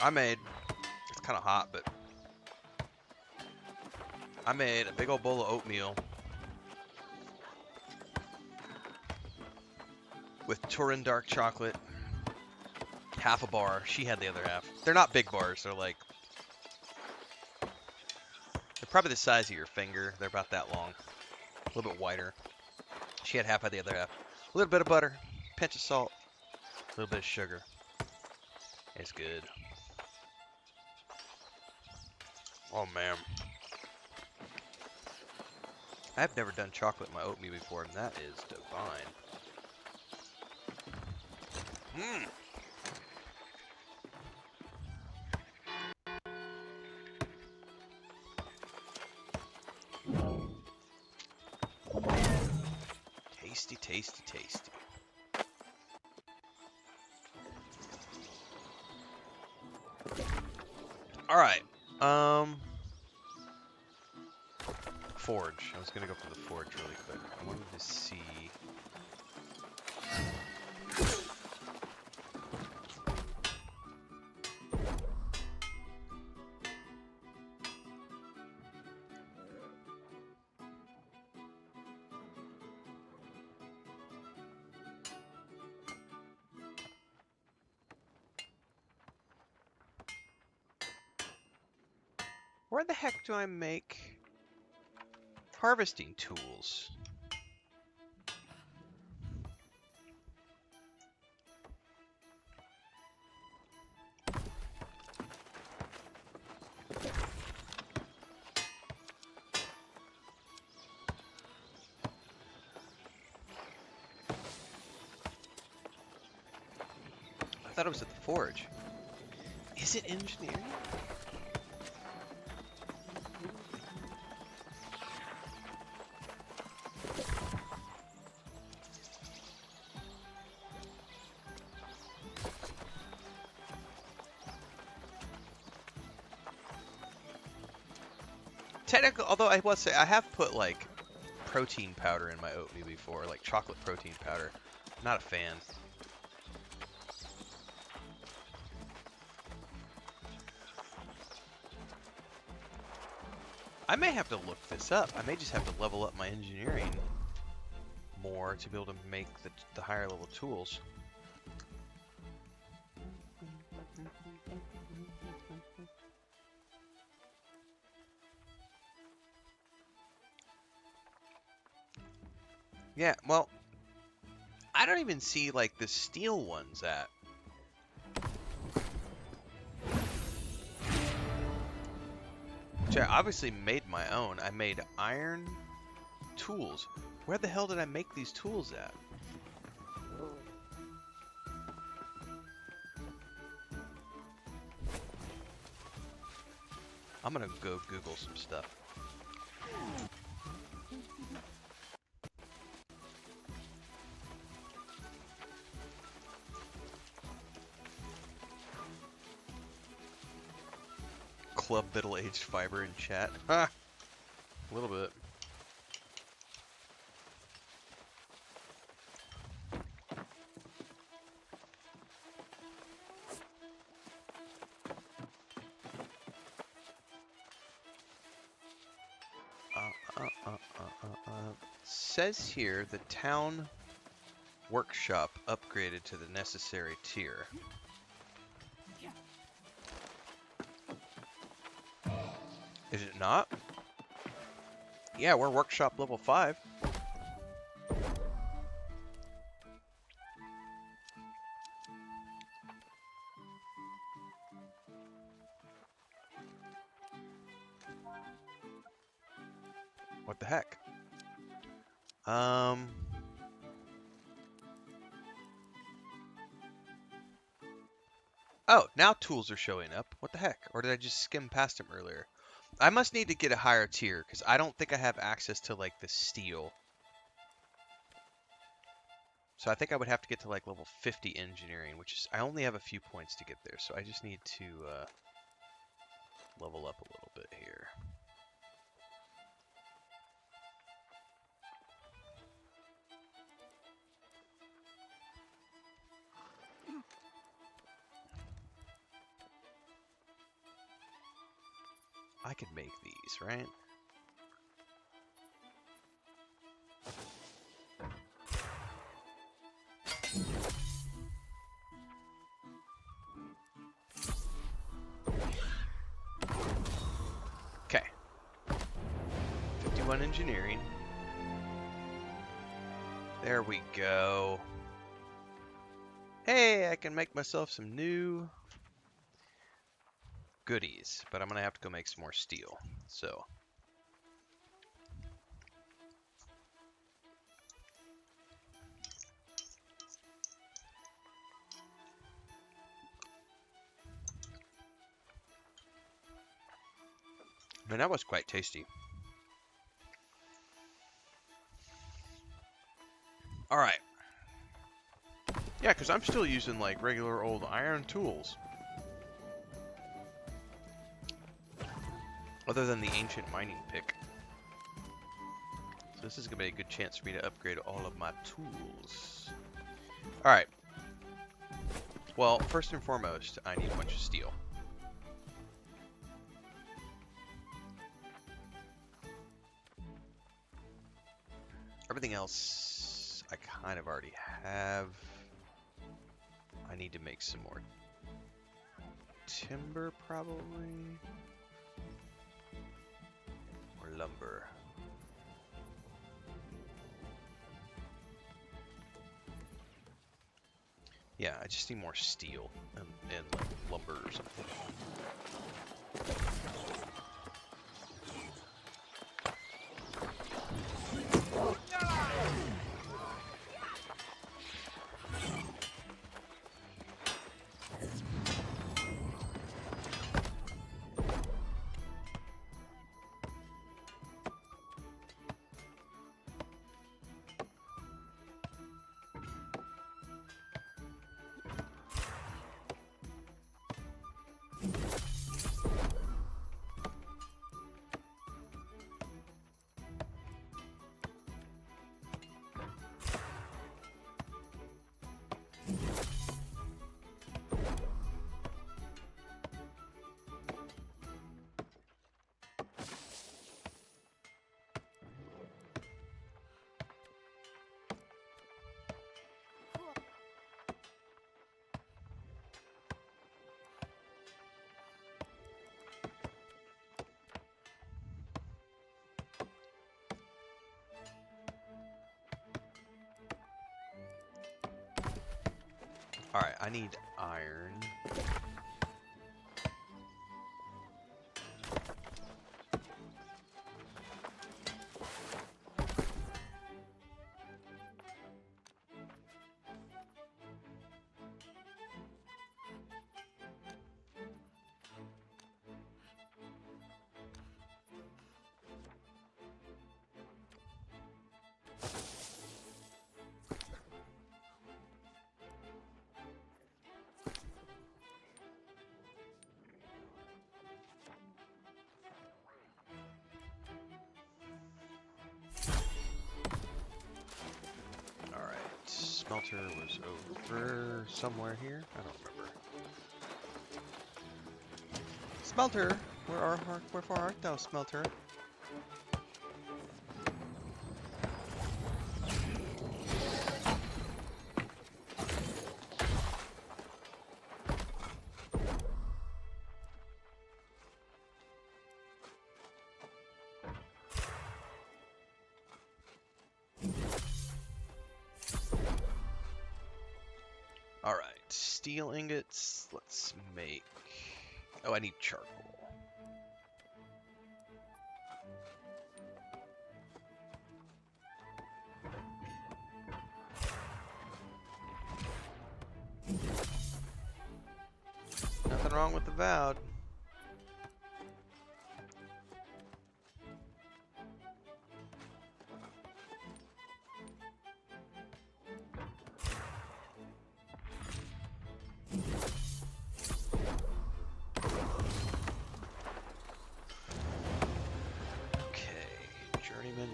It's kind of hot, but I made a big old bowl of oatmeal with Turin dark chocolate, half a bar. She had the other half. They're not big bars. They're probably the size of your finger. They're about that long, a little bit wider. She had half of the other half. A little bit of butter, pinch of salt, a little bit of sugar. It's good. Oh man. I've never done chocolate in my oatmeal before, and that is divine. Mmm. Tasty, tasty, tasty. All right. Forge. I was gonna go for the forge really quick. I wanted to see. Where the heck do I make harvesting tools? I thought it was at the forge. Is it engineering? Technically, although I will say I have put like protein powder in my oatmeal before, like chocolate protein powder. Not a fan. I may have to look this up. I may just have to level up my engineering more to be able to make the higher level tools. Yeah, well, I don't even see like the steel ones at. Which I obviously made my own. I made iron tools. Where the hell did I make these tools at? I'm gonna go Google some stuff. Club middle-aged fiber in chat. Ha! A little bit. Says here the town workshop upgraded to the necessary tier. Is it not? Yeah, we're workshop level 5. What the heck? Oh, now tools are showing up. What the heck? Or did I just skim past them earlier? I must need to get a higher tier, because I don't think I have access to, like, the steel. So I think I would have to get to, like, level 50 engineering, which is... I only have a few points to get there, so I just need to, level up a little bit here. I could make these, right? Okay. 51 engineering. There we go. Hey, I can make myself some new goodies, but I'm gonna have to go make some more steel. So man, that was quite tasty. All right. Yeah, because I'm still using like regular old iron tools. Other than the ancient mining pick. So this is going to be a good chance for me to upgrade all of my tools. Alright. Well, first and foremost, I need a bunch of steel. Everything else I kind of already have. I need to make some more timber, probably. Or lumber. Yeah, I just need more steel and like lumber or something. Alright, I need iron. Smelter was over somewhere here. I don't remember. Smelter, wherefore art thou, Smelter? Alright, steel ingots, let's make... Oh, I need charcoal. Nothing wrong with the Vowed.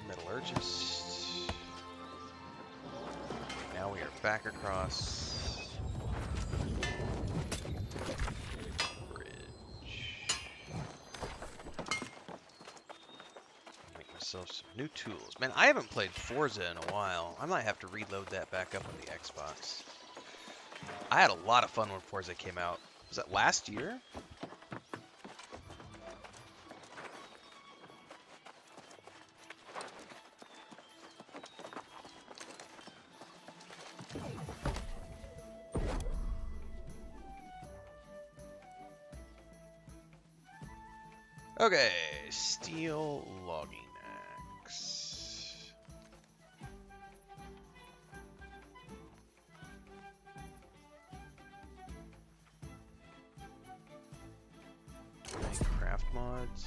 Metallurgist. Now we are back across bridge. myself some new tools. Man, I haven't played Forza in a while. I might have to reload that back up on the Xbox. I had a lot of fun when Forza came out. Was that last year? Okay, steel logging axe. Craft mods.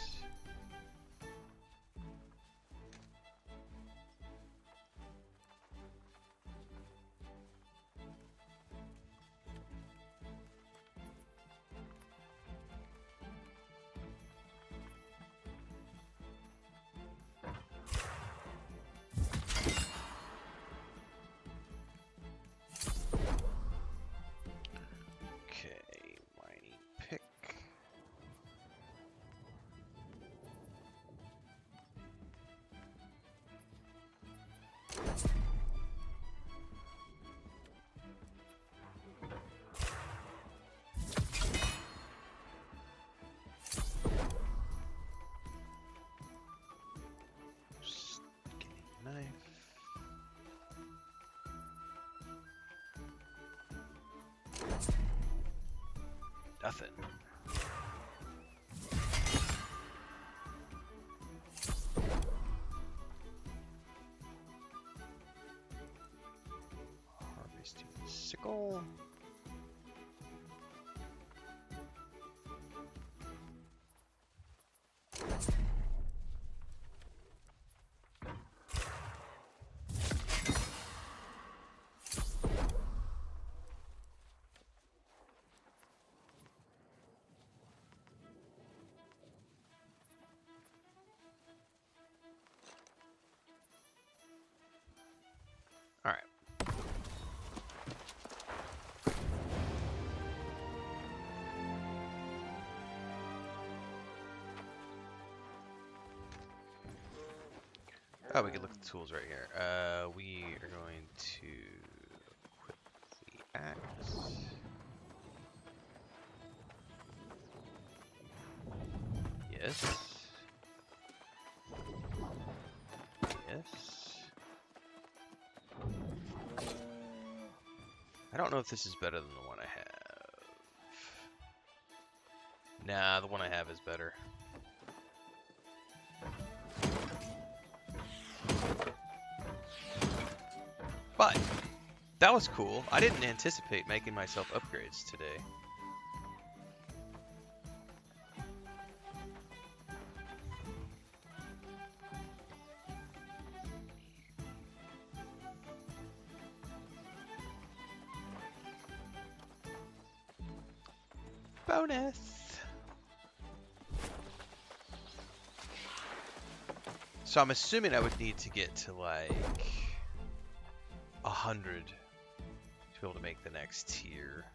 Nothing. Harvesting sickle. All right. Oh, we can look at the tools right here. We are going to equip the axe. Yes. Yes. I don't know if this is better than the one I have. Nah, the one I have is better. But that was cool. I didn't anticipate making myself upgrades today. Bonus. So I'm assuming I would need to get to like 100 to be able to make the next tier.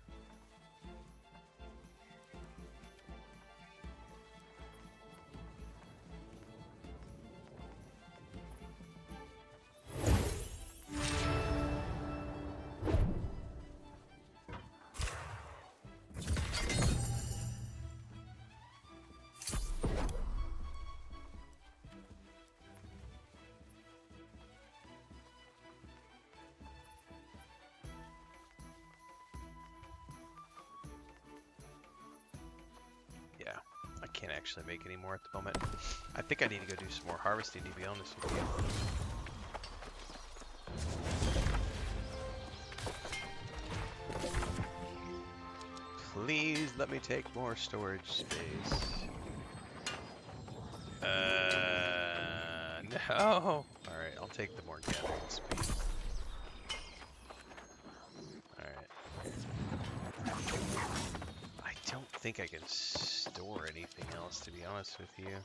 Yeah, I can't actually make any more at the moment. I think I need to go do some more harvesting, to be honest with you. Please let me take more storage space. No. Alright, I'll take the more gathering speed. Alright. I don't think I can store anything else, to be honest with you.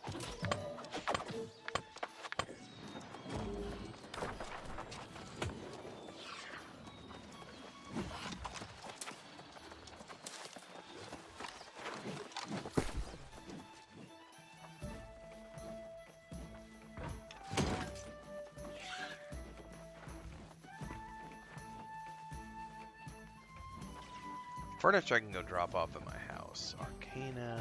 Furniture I can go drop off at my house. Arcana.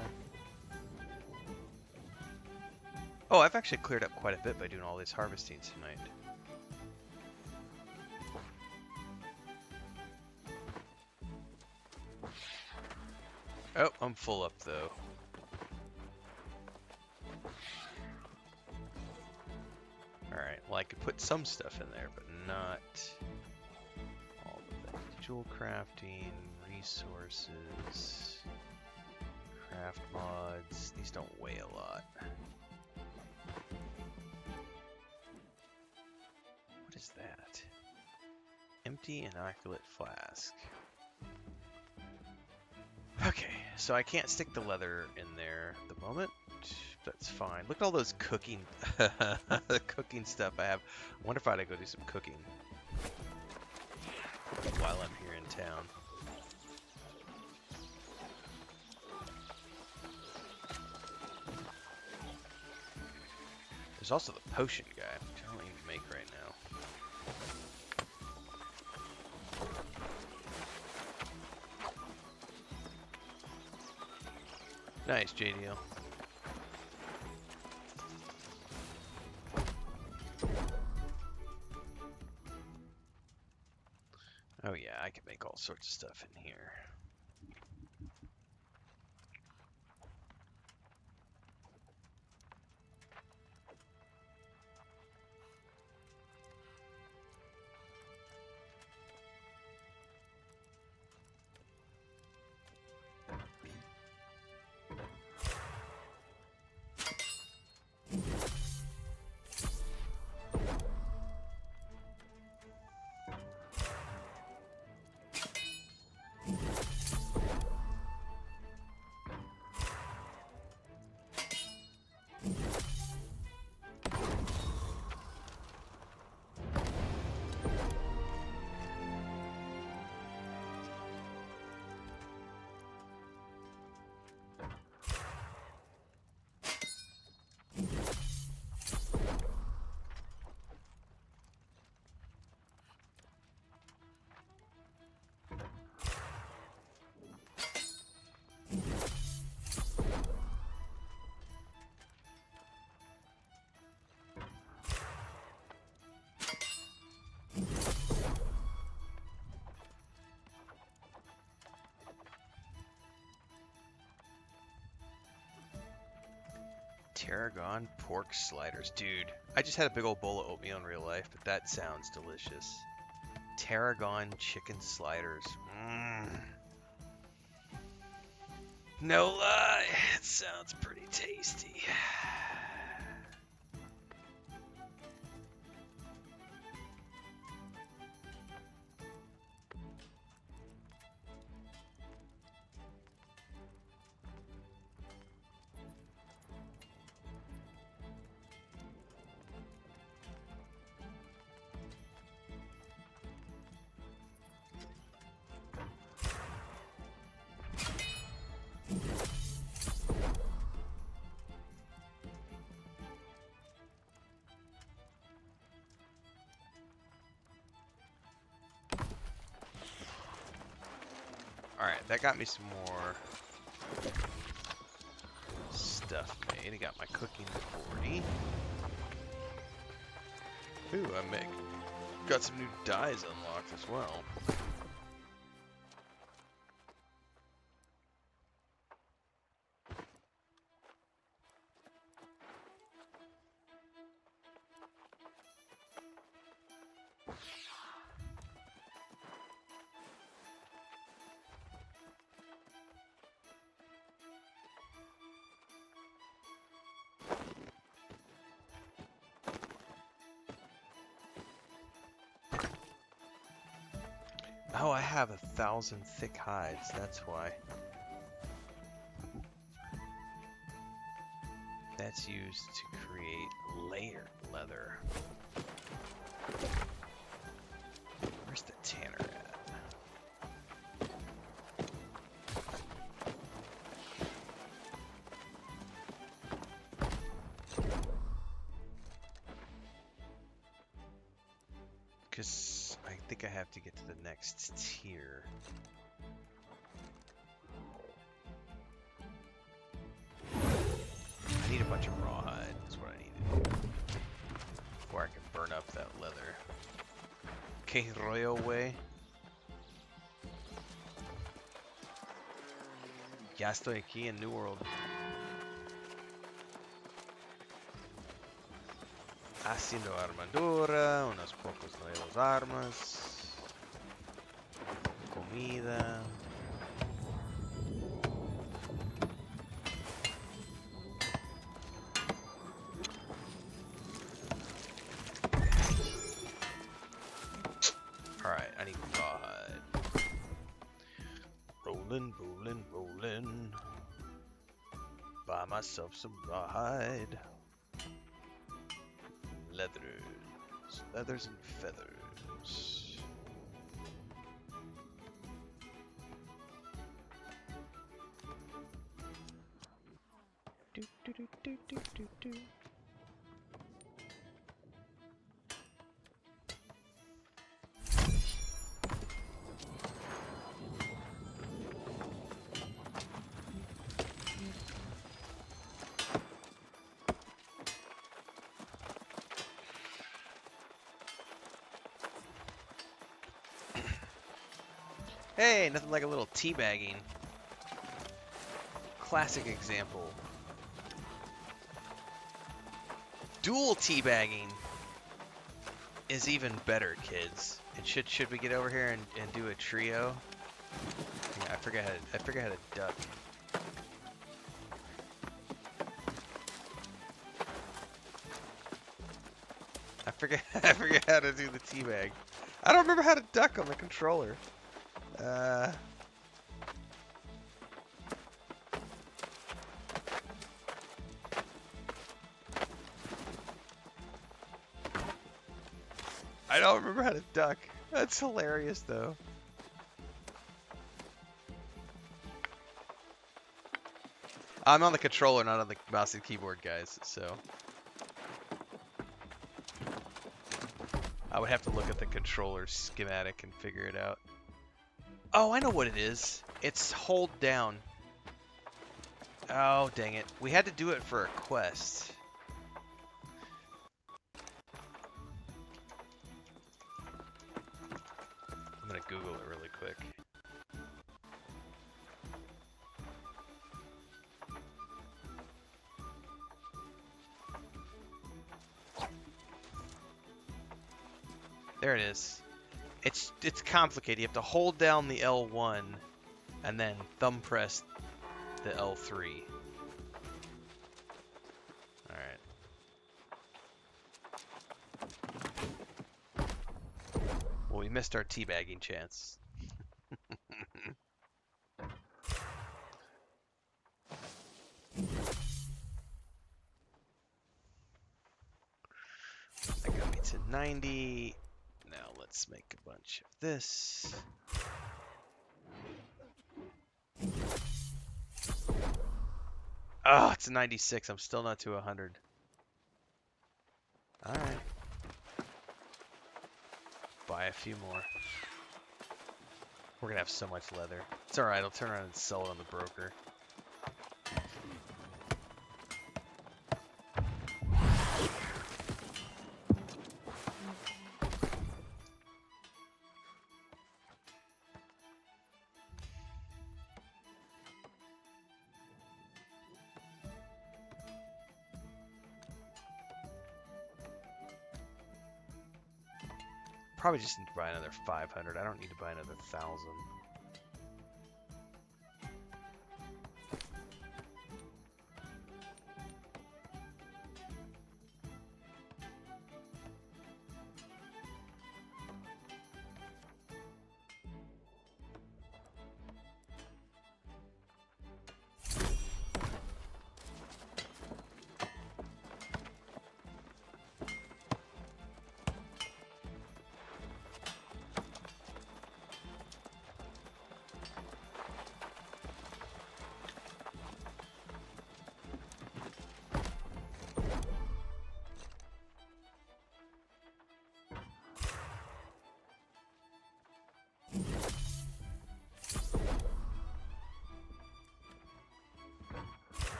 Oh, I've actually cleared up quite a bit by doing all these harvesting tonight. Oh, I'm full up though. Alright, well I could put some stuff in there, but not all of it. Jewel crafting, resources, craft mods. These don't weigh a lot. What is that? Empty inoculate flask. Okay, so I can't stick the leather in there at the moment. That's fine. Look at all those cooking, the cooking stuff I have. I wonder if I ought to go do some cooking while I'm here in town. There's also the potion guy, which I don't even make right now. Nice, JDL. Oh yeah, I can make all sorts of stuff in here. Tarragon pork sliders. Dude, I just had a big old bowl of oatmeal in real life, but that sounds delicious. Tarragon chicken sliders. No lie, it sounds pretty tasty. Alright, that got me some more stuff made. I got my cooking 40. Ooh, got some new dyes unlocked as well. Oh, I have 1,000 thick hides, that's why. That's used to create layered leather. Where's the tanner at? Because I think I have to get to the next tier. need a bunch of rawhide. That's what I need. Before I can burn up that leather. Que rollo way. Ya estoy aquí en New World. Haciendo armadura, unos pocos nuevos armas, comida. Alright, I need rawhide. Rolling, rolling, rolling. Buy myself some rawhide. Leathers and feathers. Do, do, do, do, do, do, do. Hey, nothing like a little teabagging. Classic example. Dual teabagging is even better, kids. And should we get over here and do a trio? Yeah, I forgot how to duck. I forget how to do the teabag. I don't remember how to duck on the controller. I don't remember how to duck. That's hilarious, though. I'm on the controller, not on the mouse and keyboard, guys, so I would have to look at the controller schematic and figure it out. Oh, I know what it is. It's hold down. Oh, dang it. We had to do it for a quest. I'm gonna Google it really quick. There it is. It's complicated. You have to hold down the L1 and then thumb press the L3. Alright. Well, we missed our teabagging chance. That got me to 90. Now let's make a bunch of this. Oh, it's 96. I'm still not to 100. Alright. Buy a few more. We're gonna have so much leather. It's alright, I'll turn around and sell it on the broker. Probably just need to buy another 500. I don't need to buy another 1,000.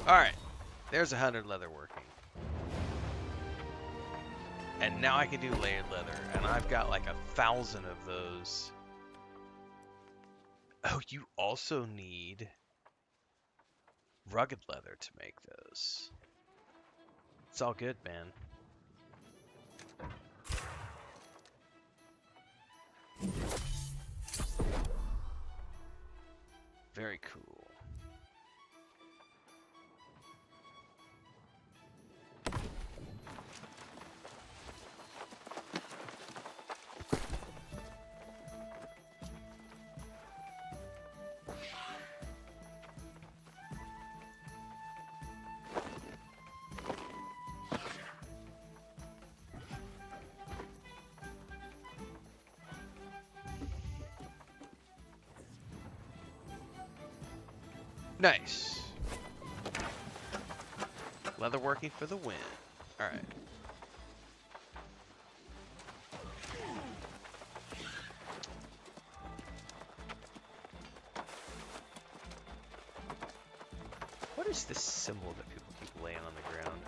Alright, there's 100 leather working. And now I can do layered leather, and I've got like 1,000 of those. Oh, you also need rugged leather to make those. It's all good, man. Very cool. Nice. Leather working for the win. Alright. What is this symbol that people keep laying on the ground?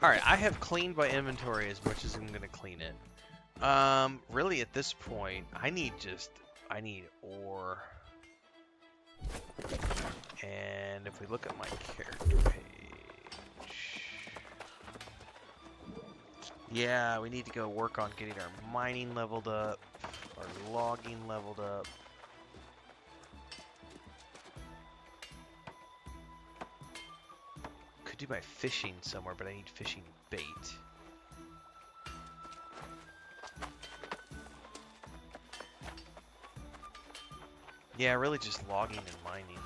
Alright, I have cleaned my inventory as much as I'm going to clean it. Really at this point, I need ore. And if we look at my character page, yeah, we need to go work on getting our mining leveled up, our logging leveled up. Could do my fishing somewhere, but I need fishing bait. Yeah, really just logging and mining.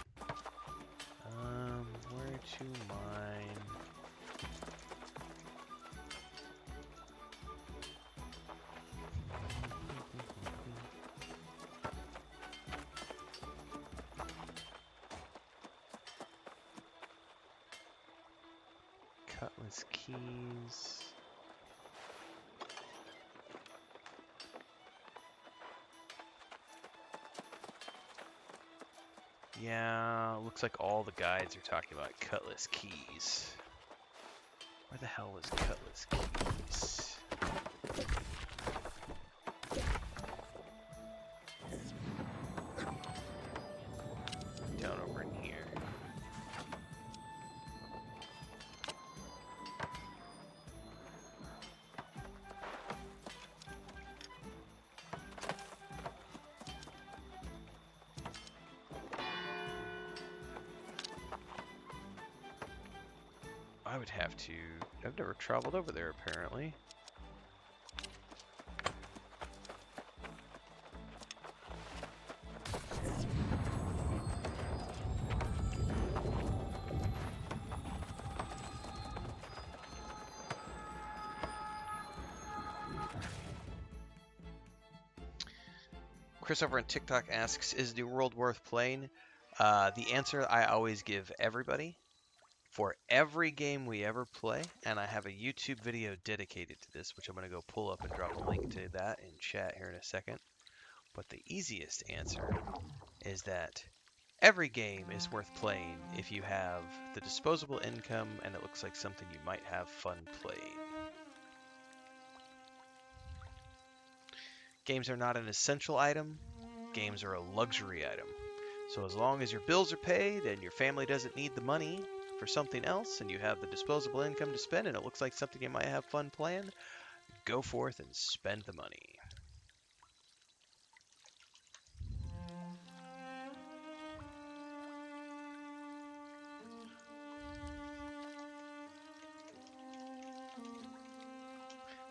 Where to mine? Cutlass keys. Yeah, looks like all the guides are talking about cutlass keys. Where the hell is cutlass keys? Down over in here. I would have to... I've never traveled over there, apparently. Chris over on TikTok asks, is New World worth playing? The answer I always give everybody. For every game we ever play, and I have a YouTube video dedicated to this, which I'm going to go pull up and drop a link to that in chat here in a second. But the easiest answer is that every game is worth playing if you have the disposable income and it looks like something you might have fun playing. Games are not an essential item. Games are a luxury item. So as long as your bills are paid and your family doesn't need the money for something else and you have the disposable income to spend and it looks like something you might have fun playing, go forth and spend the money.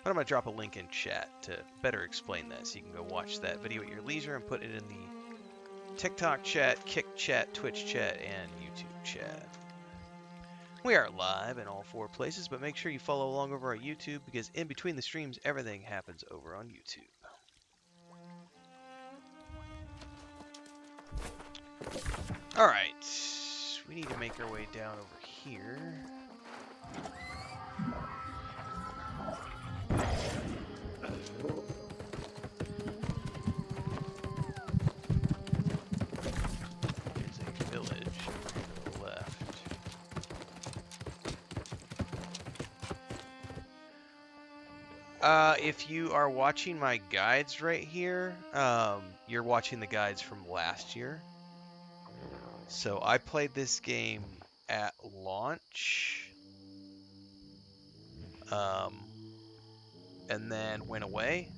But I'm going to drop a link in chat to better explain this. You can go watch that video at your leisure and put it in the TikTok chat, Kick chat, Twitch chat, and YouTube chat. We are live in all 4 places, but make sure you follow along over on YouTube because in between the streams, everything happens over on YouTube. Alright, we need to make our way down over here. There's a village to the left. If you are watching my guides right here, you're watching the guides from last year. So I played this game at launch, and then went away.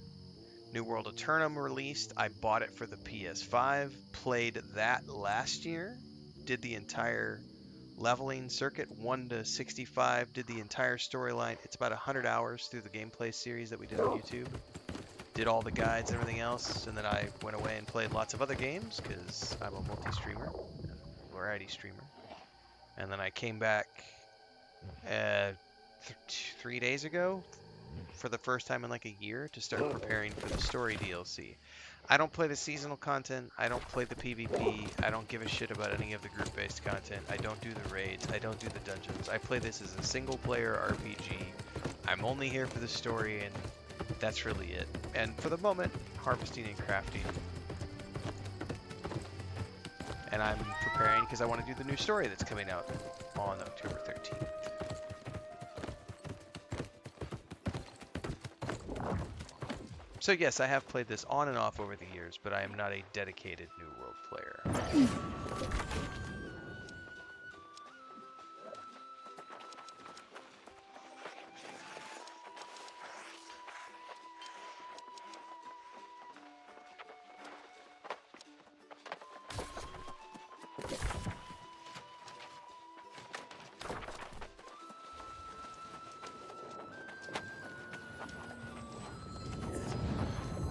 New World Aeternum released. I bought it for the PS5, played that last year, did the entire leveling circuit 1 to 65, did the entire storyline. It's about 100 hours through the gameplay series that we did on YouTube. Did all the guides and everything else, and then I went away and played lots of other games because I'm a multi-streamer, variety streamer. And then I came back 3 days ago for the first time in like a year to start preparing for the story DLC. I don't play the seasonal content. I don't play the PvP. I don't give a shit about any of the group-based content. I don't do the raids. I don't do the dungeons. I play this as a single-player RPG. I'm only here for the story, and that's really it. And for the moment, harvesting and crafting. And I'm preparing because I want to do the new story that's coming out on October 13th. So yes, I have played this on and off over the years, but I am not a dedicated New World player.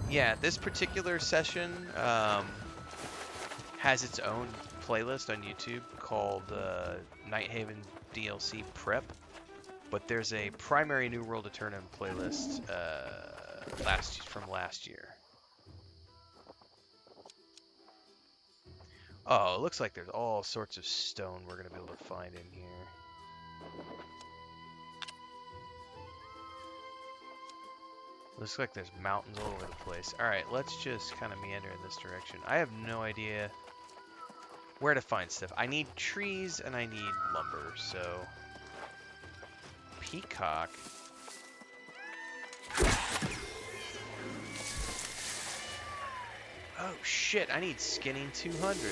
Yeah, this particular session has its own playlist on YouTube called Nighthaven DLC Prep, but there's a primary New World Aeternum playlist from last year. Oh, it looks like there's all sorts of stone we're going to be able to find in here. Looks like there's mountains all over the place. Alright, let's just kind of meander in this direction. I have no idea where to find stuff. I need trees and I need lumber, so... Peacock. Oh shit, I need skinning 200.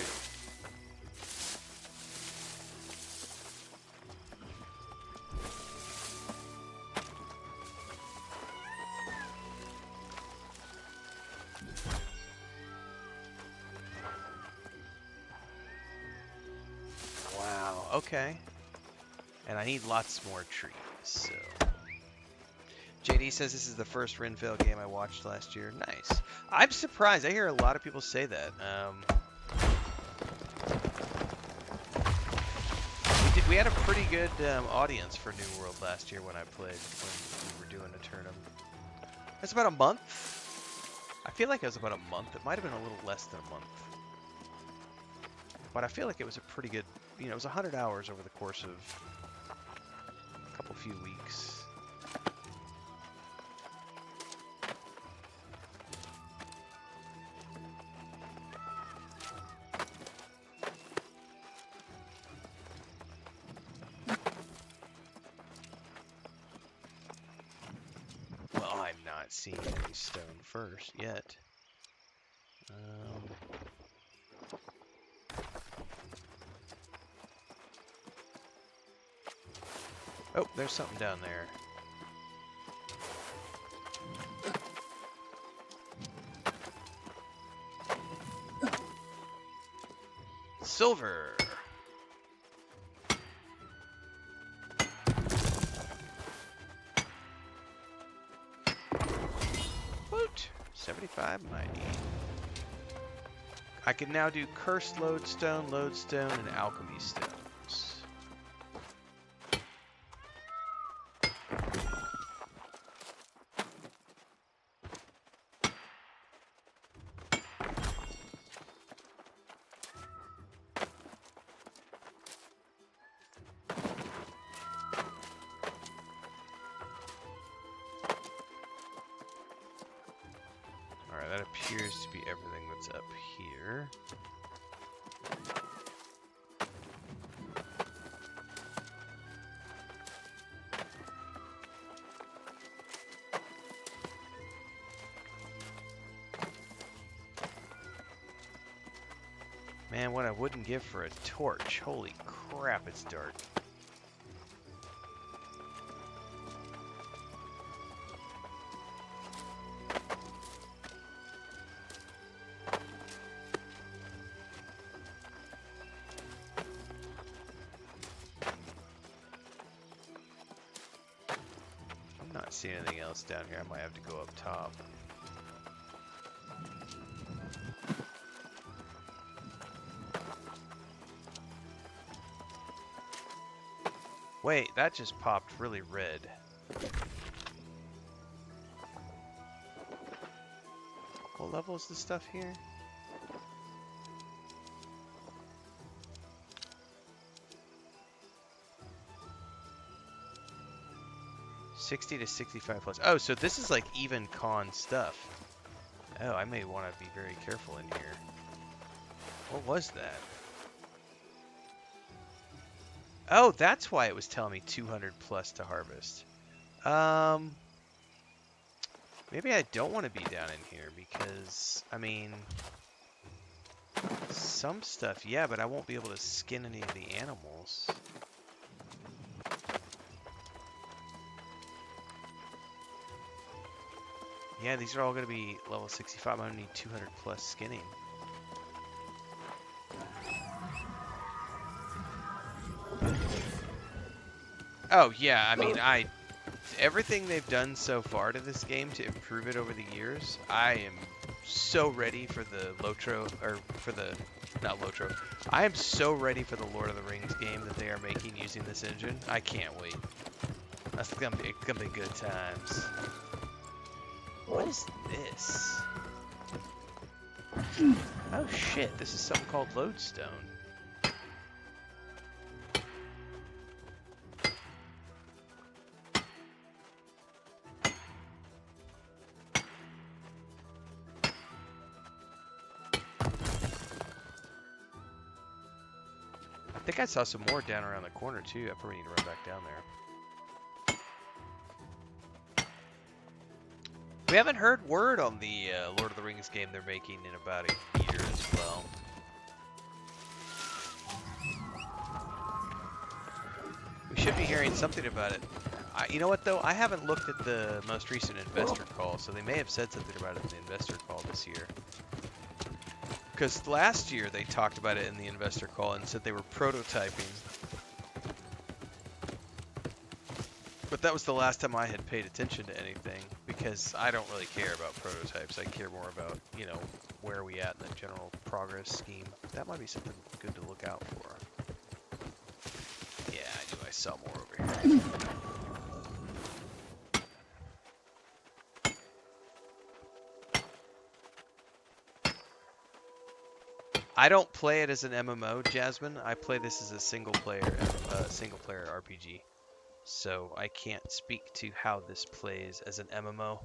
Wow, okay. And I need lots more trees, so... JD says this is the first Renfail game I watched last year. Nice. I'm surprised. I hear a lot of people say that. We had a pretty good audience for New World last year when I played, when we were doing Aeternum. That's about a month. I feel like it was about a month. It might have been a little less than a month. But I feel like it was a pretty good, you know, it was 100 hours over the course of a few weeks. Seeing any stone first yet. Oh, there's something down there. Silver. Woot! 75 mighty. I can now do cursed lodestone, and alchemy stones. Alright, that appears to be everything that's up here. Man, what I wouldn't give for a torch. Holy crap, it's dark. I'm not seeing anything else down here. I might have to go up top. Wait, that just popped really red. What level is this stuff here? $60 to $65 plus. Oh, so this is like even con stuff. Oh, I may want to be very careful in here. What was that? Oh, that's why it was telling me 200 plus to harvest. Maybe I don't want to be down in here because, I mean, some stuff, yeah, but I won't be able to skin any of the animals. Yeah, these are all going to be level 65. I'm going to need 200 plus skinning. Oh, yeah, I mean, everything they've done so far to this game to improve it over the years, I am so ready for the Lotro, or for the, not Lotro, I am so ready for the Lord of the Rings game that they are making using this engine. I can't wait. It's gonna be good times. What is this? Oh shit, this is something called lodestone. I think I saw some more down around the corner too. I probably need to run back down there. We haven't heard word on the Lord of the Rings game they're making in about a year as well. We should be hearing something about it. You know what though? I haven't looked at the most recent investor call, so they may have said something about it in the investor call this year. Because last year they talked about it in the investor call and said they were prototyping. But that was the last time I had paid attention to anything, because I don't really care about prototypes. I care more about, you know, where are we at in the general progress scheme. That might be something good to look out for. Yeah, I knew I saw more over here. I don't play it as an MMO, Jasmine. I play this as a single player RPG. So I can't speak to how this plays as an MMO.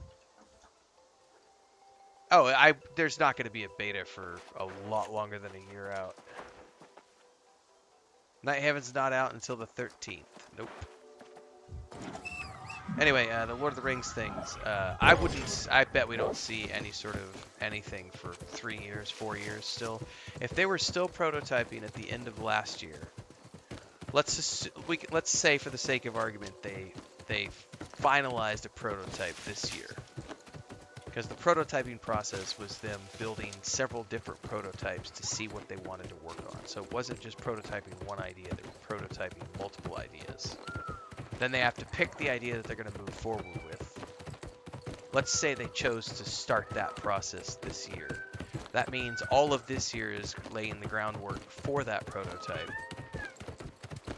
Oh, there's not going to be a beta for a lot longer than a year out. Nighthaven's not out until the 13th. Nope. Anyway, the Lord of the Rings things. I bet we don't see any sort of anything for 3 years, 4 years still. If they were still prototyping at the end of last year, let's say for the sake of argument they finalized a prototype this year. Because the prototyping process was them building several different prototypes to see what they wanted to work on. So it wasn't just prototyping one idea, they were prototyping multiple ideas. Then they have to pick the idea that they're going to move forward with. Let's say they chose to start that process this year. That means all of this year is laying the groundwork for that prototype.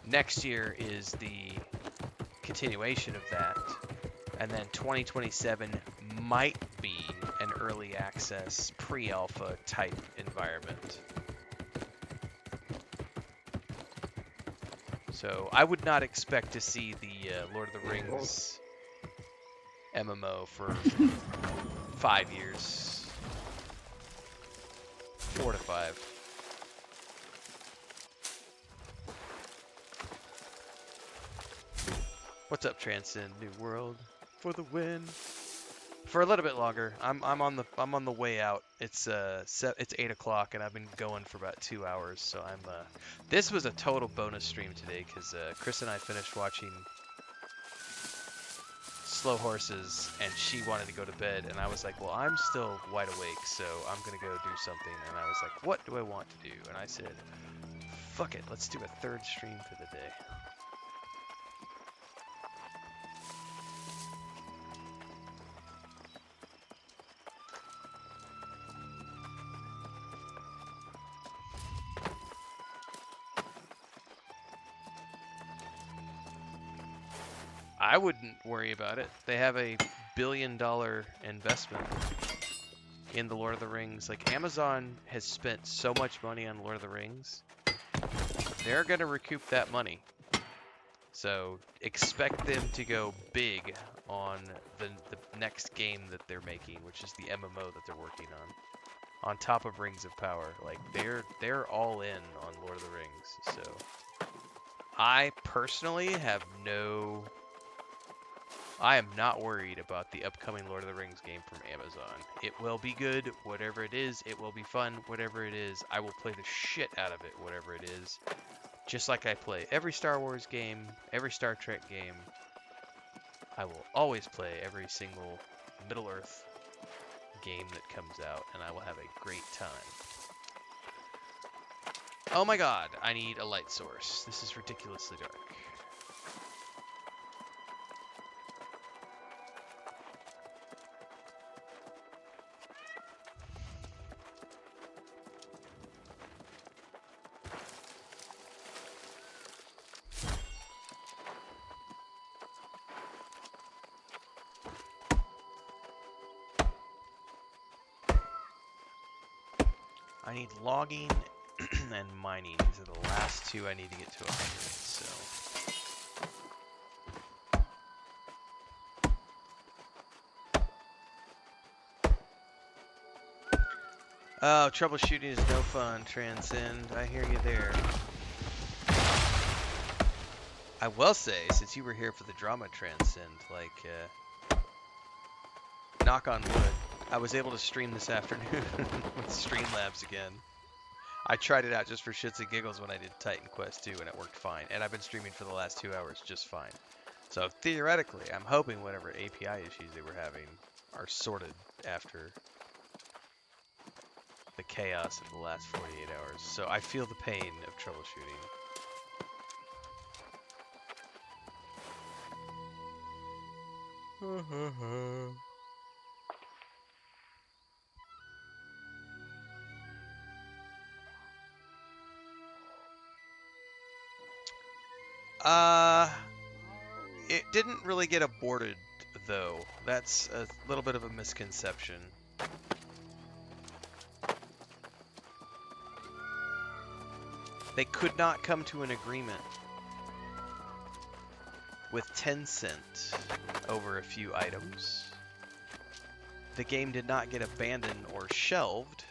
Next year is the continuation of that. And then 2027 might be an early access pre-alpha type environment. So I would not expect to see the Lord of the Rings MMO for 5 years. 4 to 5. What's up, Transcend New World? For the win. For a little bit longer. I'm on the way out. It's 8 o'clock and I've been going for about 2 hours. So this was a total bonus stream today because Chris and I finished watching Slow Horses and she wanted to go to bed and I was like, well, I'm still wide awake, so I'm gonna go do something. And I was like, what do I want to do? And I said, fuck it, let's do a third stream for the day. I wouldn't worry about it. They have a $1 billion investment in the Lord of the Rings. Like, Amazon has spent so much money on Lord of the Rings. They're going to recoup that money. So expect them to go big on the next game that they're making, which is the MMO that they're working on top of Rings of Power. Like, they're all in on Lord of the Rings. So I personally have I am not worried about the upcoming Lord of the Rings game from Amazon. It will be good, whatever it is. It will be fun, whatever it is. I will play the shit out of it, whatever it is. Just like I play every Star Wars game, every Star Trek game. I will always play every single Middle-earth game that comes out, and I will have a great time. Oh my god, I need a light source. This is ridiculously dark. I need logging and mining. These are the last two I need to get to 100. So. Oh, troubleshooting is no fun, Transcend. I hear you there. I will say, since you were here for the drama, Transcend, like, knock on wood, I was able to stream this afternoon with Streamlabs again. I tried it out just for shits and giggles when I did Titan Quest 2, and it worked fine. And I've been streaming for the last 2 hours just fine. So theoretically, I'm hoping whatever API issues they were having are sorted after the chaos of the last 48 hours. So I feel the pain of troubleshooting. It didn't really get aborted, though. That's a little bit of a misconception. They could not come to an agreement with Tencent over a few items. The game did not get abandoned or shelved.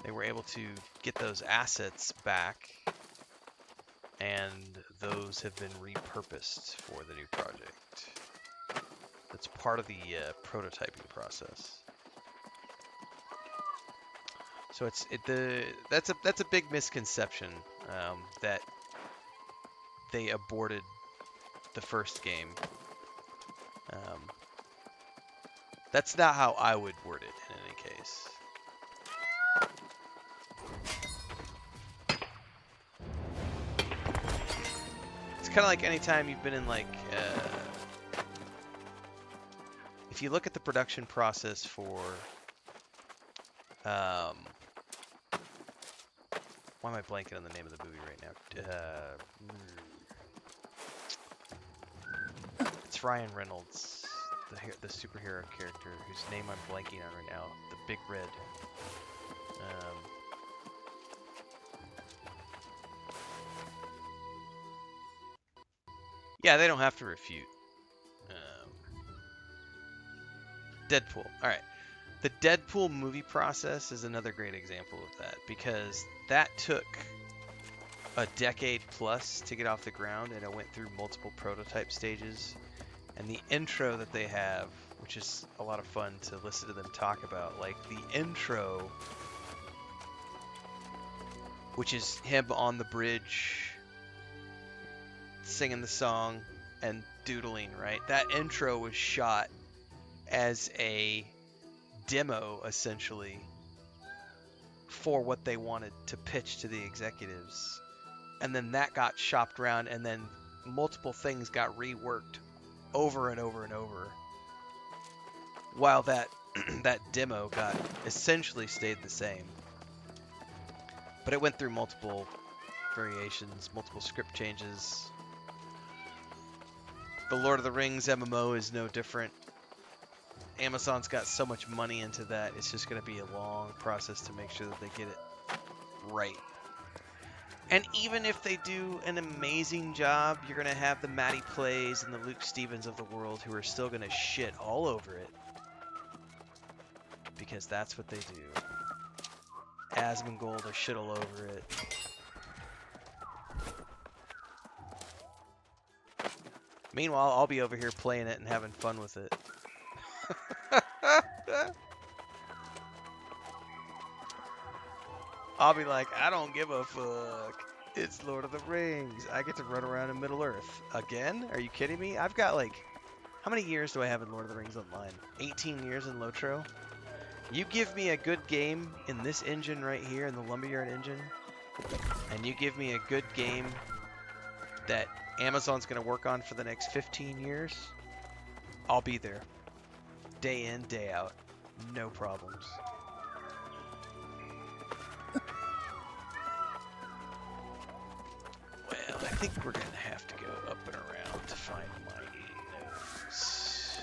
They were able to get those assets back, and those have been repurposed for the new project. That's part of the prototyping process. So that's a big misconception that they aborted the first game. That's not how I would word it in any case. It's kind of like anytime you've been in like, if you look at the production process for, why am I blanking on the name of the movie right now? It's Ryan Reynolds, the superhero character whose name I'm blanking on right now. The Big Red. Yeah, they don't have to refute. Deadpool. All right. The Deadpool movie process is another great example of that, because that took a decade plus to get off the ground, and it went through multiple prototype stages. And the intro that they have which is a lot of fun to listen to them talk about. Like the intro, which is him on the bridge singing the song and doodling, right? That intro was shot as a demo, essentially, for what they wanted to pitch to the executives. And then that got shopped around, and then multiple things got reworked over and over and over, while that that demo got essentially stayed the same. But it went through multiple variations, multiple script changes. The Lord of the Rings MMO is no different. Amazon's got so much money into that, it's just going to be a long process to make sure that they get it right. And even if they do an amazing job, you're going to have the Matty Plays and the Luke Stevens of the world who are still going to shit all over it. Because that's what they do. Asmongold will shit all over it. Meanwhile, I'll be over here playing it and having fun with it. I'll be like, I don't give a fuck. It's Lord of the Rings. I get to run around in Middle Earth. Again? Are you kidding me? I've got like... How many years do I have in Lord of the Rings Online? 18 years in Lotro? You give me a good game in this engine right here, in the Lumberyard engine, and you give me a good game that Amazon's going to work on for the next 15 years, I'll be there. Day in, day out. No problems. Well, I think we're going to have to go up and around to find my notes.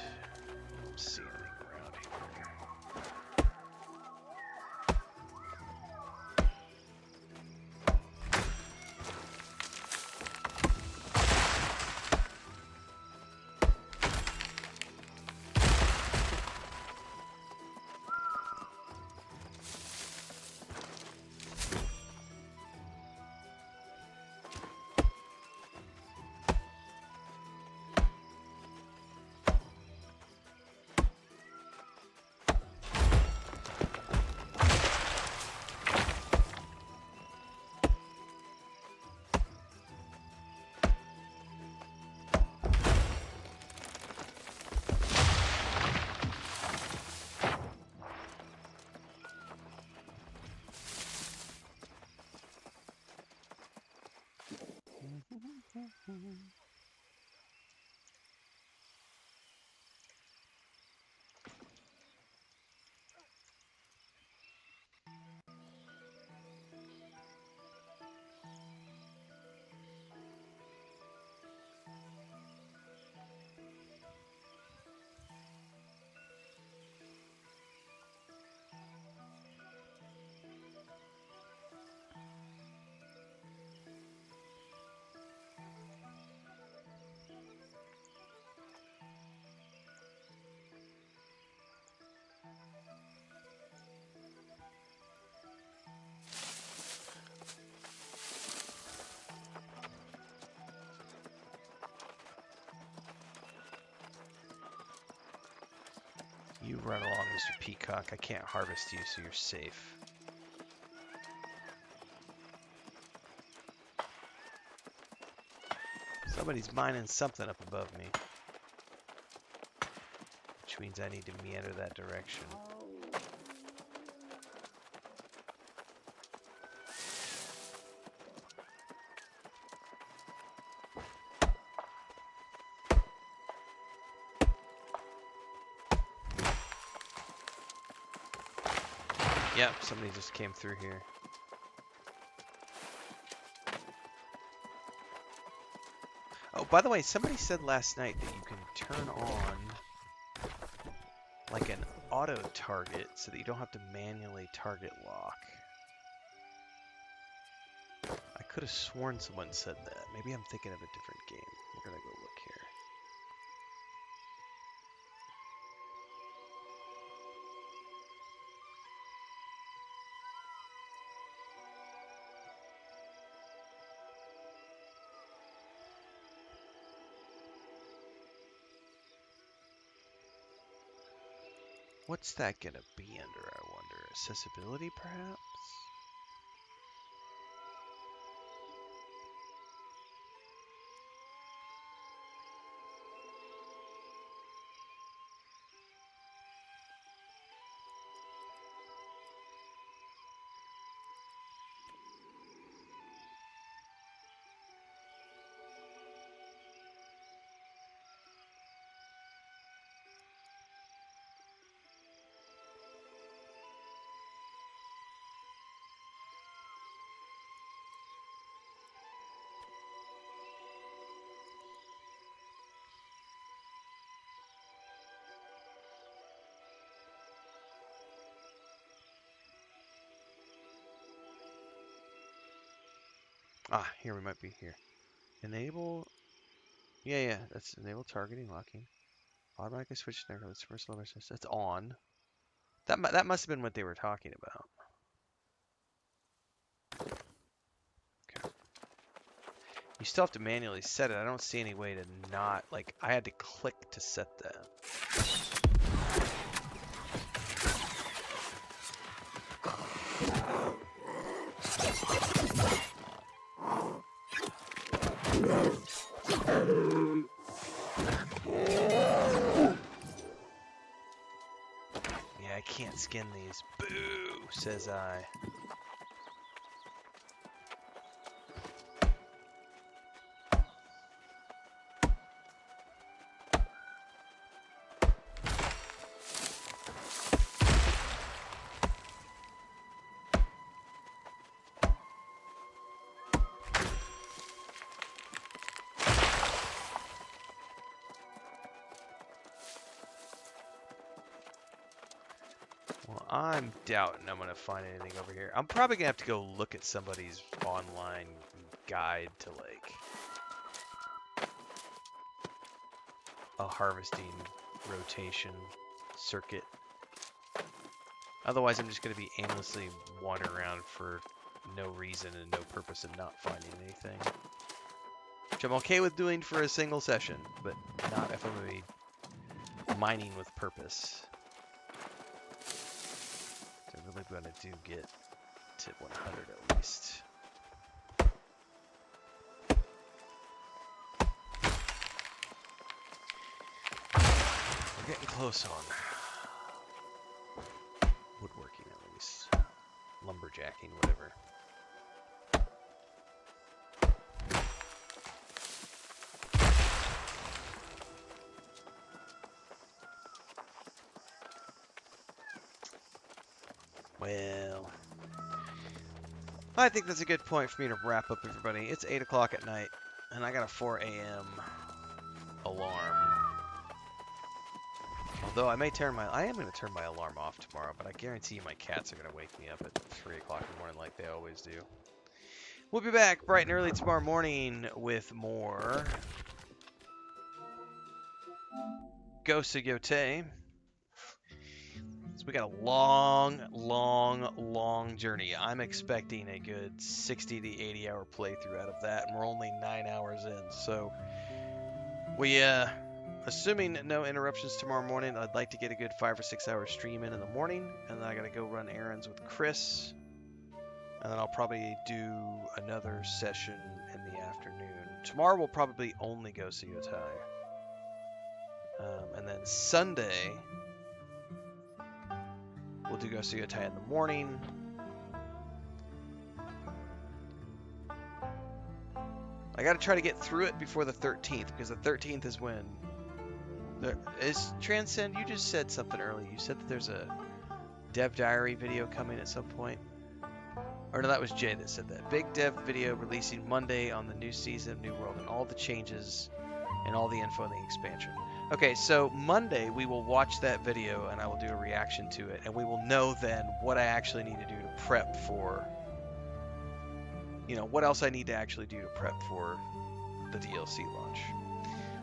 Let's see anything around here. You run along, Mr. Peacock. I can't harvest you, so you're safe. Somebody's mining something up above me. Which means I need to meander that direction. Yep, somebody just came through here. Oh, by the way, somebody said last night that you can turn on like an auto target so that you don't have to manually target lock. I could have sworn someone said that. Maybe I'm thinking of a different game. We're gonna go look here. What's that gonna be under, I wonder? Accessibility, perhaps? Ah, here we might be here. Enable. Yeah, that's enable targeting locking. Automatically switch to its first level. That's on. That must have been what they were talking about. Okay. You still have to manually set it. I don't see any way to not, like, I had to click to set that. Yeah, I can't skin these. Boo, says I. Well, I'm doubting I'm going to find anything over here. I'm probably going to have to go look at somebody's online guide to, like, a harvesting rotation circuit. Otherwise, I'm just going to be aimlessly wandering around for no reason and no purpose and not finding anything. Which I'm okay with doing for a single session, but not if I'm going to be mining with purpose. So I really want to do get to 100 at least. We're getting close on woodworking at least. Lumberjacking, whatever. Well, I think that's a good point for me to wrap up, everybody. It's 8 o'clock at night, and I got a 4 a.m. alarm. Although I am going to turn my alarm off tomorrow, but I guarantee you my cats are going to wake me up at 3 o'clock in the morning like they always do. We'll be back bright and early tomorrow morning with more Ghost of Yotei. So we got a long journey. I'm expecting a good 60 to 80 hour playthrough out of that, and we're only 9 hours in. So we, assuming no interruptions tomorrow morning, I'd like to get a good 5 or 6 hour stream in the morning, and then I got to go run errands with Chris, and then I'll probably do another session in the afternoon. Tomorrow we'll probably only go see Yotai. And then Sunday, we'll do go see Yotai in the morning. I got to try to get through it before the 13th, because the 13th is when... Is Transcend, you just said something earlier. You said that there's a Dev Diary video coming at some point. Or no, that was Jay that said that. Big Dev video releasing Monday on the new season of New World and all the changes and all the info in the expansion. Okay, so Monday we will watch that video and I will do a reaction to it, and we will know then what I actually need to do to prep for, you know, what else I need to actually do to prep for the DLC launch.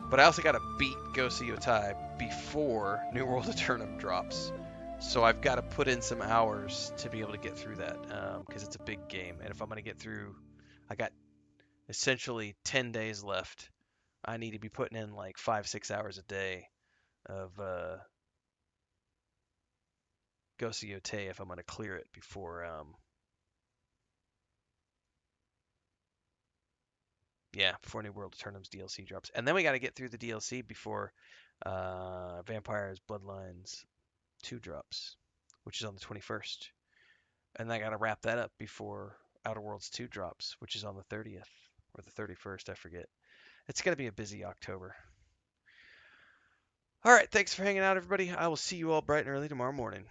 But I also got to beat Ghost of Yotei before New World Aeternum drops. So I've got to put in some hours to be able to get through that, because it's a big game. And if I'm going to get through, I got essentially 10 days left. I need to be putting in like 5-6 hours a day of Ghost of Yotei if I'm going to clear it before, yeah, before New World Aeternum's DLC drops. And then we got to get through the DLC before Vampires Bloodlines 2 drops, which is on the 21st. And I got to wrap that up before Outer Worlds 2 drops, which is on the 30th or the 31st, I forget. It's going to be a busy October. All right, thanks for hanging out, everybody. I will see you all bright and early tomorrow morning.